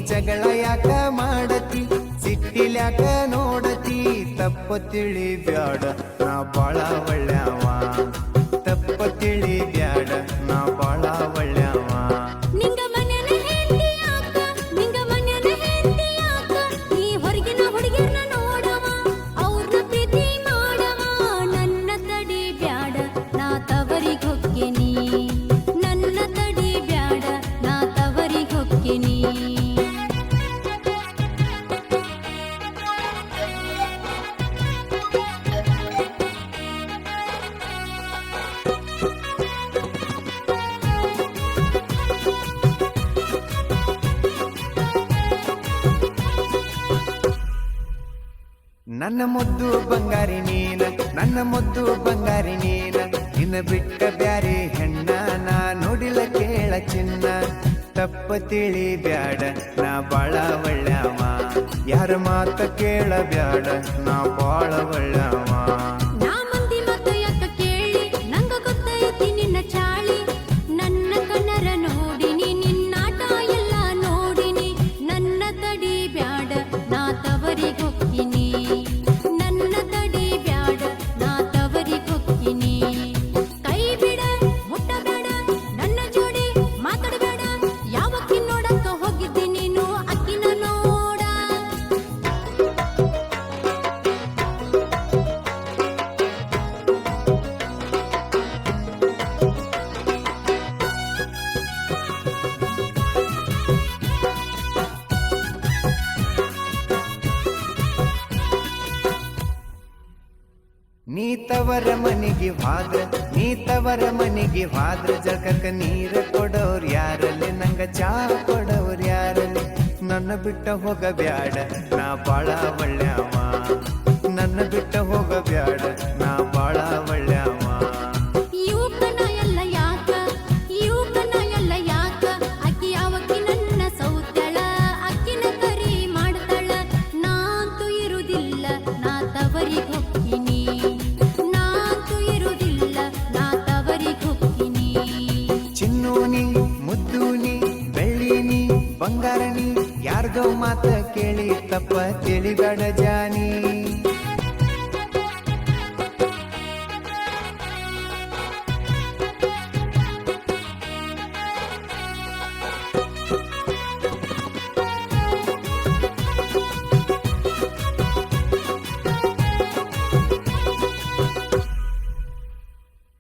ಜಗಳ ಯಾಕ ಮಾಡತಿ ಸಿಟ್ಟಿಲ್ಯಾಕ ನೋಡತಿ ತಪ್ಪ ತಿಳಿ ಬ್ಯಾಡ ನಾ ಬಾಳ ಒಳ್ಳ್ಯಾವ ತಪ್ಪ ತಿಳಿ ಬ್ಯಾಡ ನಾ ಬಾಳ ಒಳ್ಳ್ಯಾವ ನಿಂಗ ಮನೆನ ಹೆಂಡತಿಯಾಕ ನಿಂಗ ಮನೆನ ಹೆಂಡತಿಯಾಕ ನೀ ಹೊರಗಿನ ಹುಡುಗಿಯರನ್ನ ನೋಡವ ಅವ್ರನ್ನ ಪ್ರೀತಿ ಮಾಡವ ನನ್ನ ತಡಿ ಬ್ಯಾಡ ನಾ ತವರಿಗೆ ಹೊಕ್ಕಿನಿ ನನ್ನ ತಡಿ ಬ್ಯಾಡ ನಾ ತವರಿಗೆ ಹೊಕ್ಕಿನಿ ನನ್ನ ಮುದ್ದು ಬಂಗಾರಿ ನೀನ ನನ್ನ ಮುದ್ದು ಬಂಗಾರಿ ನೀನ ನಿನ್ನ ಬಿಟ್ಟ ಬ್ಯಾರೆ ಹೆಣ್ಣ ನಾ ನೋಡಿಲ್ಲ ಕೇಳ ಚಿನ್ನ ತಪ್ಪ ತಿಳಿ ಬ್ಯಾಡ ನಾ ಬಾಳ ಒಳ್ಳ್ಯಾವ ಯಾರ ಮಾತ ಕೇಳ ಬ್ಯಾಡ ನಾ ಬಾಳ ಒಳ್ಳ್ಯಾವ ನಾ ಮಂದಿ ಮಾತು ಯಾಕ ಕೇಳಿ ನಂಗ ಗೊತ್ತೈತಿ ನಿನ್ನ ಚಾಳಿ ನನ್ನ ಕಣ್ಣರ ನೋಡಿನಿ ನಿನ್ನಾಟ ಎಲ್ಲ ನೋಡಿನಿ ನನ್ನ ತಡಿ ಬ್ಯಾಡ ನಾ ತವರಿಗೆ ಹೊಕ್ಕಿನಿ ನನ್ನ ತಡಿ ಬ್ಯಾಡ ನಾ ತವರಿಗೆ ಹೊಕ್ಕಿನಿ ಕೈ ಬಿಡ ಮುಟ್ಟಬೇಡ ನನ್ನ ಜೋಡಿ ಮಾತಾಡಬೇಡ ಯಾವಕ್ಕಿ ನೋಡಕ್ಕ ಹೋಗಿದ್ದಿ ನೀನು ಅಕ್ಕಿನ ನೋಡ ನೀ ತವರ ಮನೆಗೆ ಹಾದ್ರ ನೀ ತವರ ಮನೆಗೆ ಹಾದ್ರ ಜಗಕ್ಕ ನೀರ ಕೊಡೋರ್ ಯಾರಲ್ಲಿ ನಂಗ ಚಾ ಕೊಡೋರ್ ಯಾರಲ್ಲಿ ನನ್ನ ಬಿಟ್ಟ ಹೋಗ ಬ್ಯಾಡ ನಾ ಬಾಳ ಒಳ್ಳ್ಯಾವ ನನ್ನ ಬಿಟ್ಟ ಹೋಗ ಬ್ಯಾಡ ನಾ ಬಾಳ ಒಳ್ಳ್ಯಾವ ಯುವಕನ ಎಲ್ಲ ಯಾಕ ಯುವಕನ ಎಲ್ಲ ಯಾಕ ಅಕ್ಕಿ ಯಾವಕ್ಕಿ ನನ್ನ ಸೌತಳ ಅಕ್ಕಿನ ಕರಿ ಮಾಡ್ತಾಳ ನಾಂತೂ ಇರುವುದಿಲ್ಲ ನಾ ತವರಿಗೆ ಹೊಕ್ಕಿನಿ ನಾಂತೂ ಇರುವುದಿಲ್ಲ ನಾ ತವರಿಗೆ ಹೊಕ್ಕಿನಿ ಚಿನ್ನೂನಿ ಮುದ್ದೂನಿ ಬೆಳ್ಳಿನಿ ಬಂಗಾರನಿ ಯಾರ್ದೋ ಮಾತ ಕೇಳಿ ತಪ್ಪ ತಿಳಿಬೇಡ ಜಾನಿ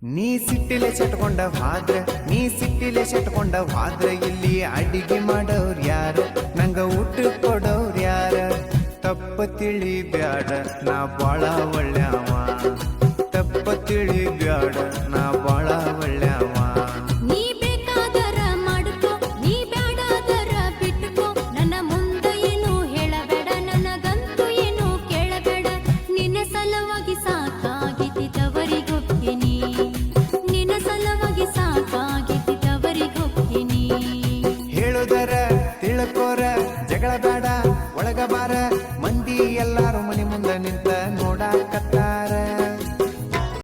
ನೀ ಸಿಟ್ಟಿಲೆ ಚಟ್ಕೊಂಡ ಹಾದ್ರ ನೀ ಸಿಟ್ಟಿಲೆ ಚಟ್ಕೊಂಡ ಹಾದ್ರ ಇಲ್ಲಿ ಅಡಿಗೆ ಮಾಡೋರ್ ಯಾರ ನಂಗ ಊಟ ಕೊಡೋರ್ ಯಾರ ತಪ್ಪ ತಿಳಿ ಬ್ಯಾಡ ನಾ ಬಾಳ ಒಳ್ಳ್ಯಾವ ತಪ್ಪ ತಿಳಿ ಬ್ಯಾಡ ನಾ ಬಾಳ ಒಳ್ಳ್ಯಾವ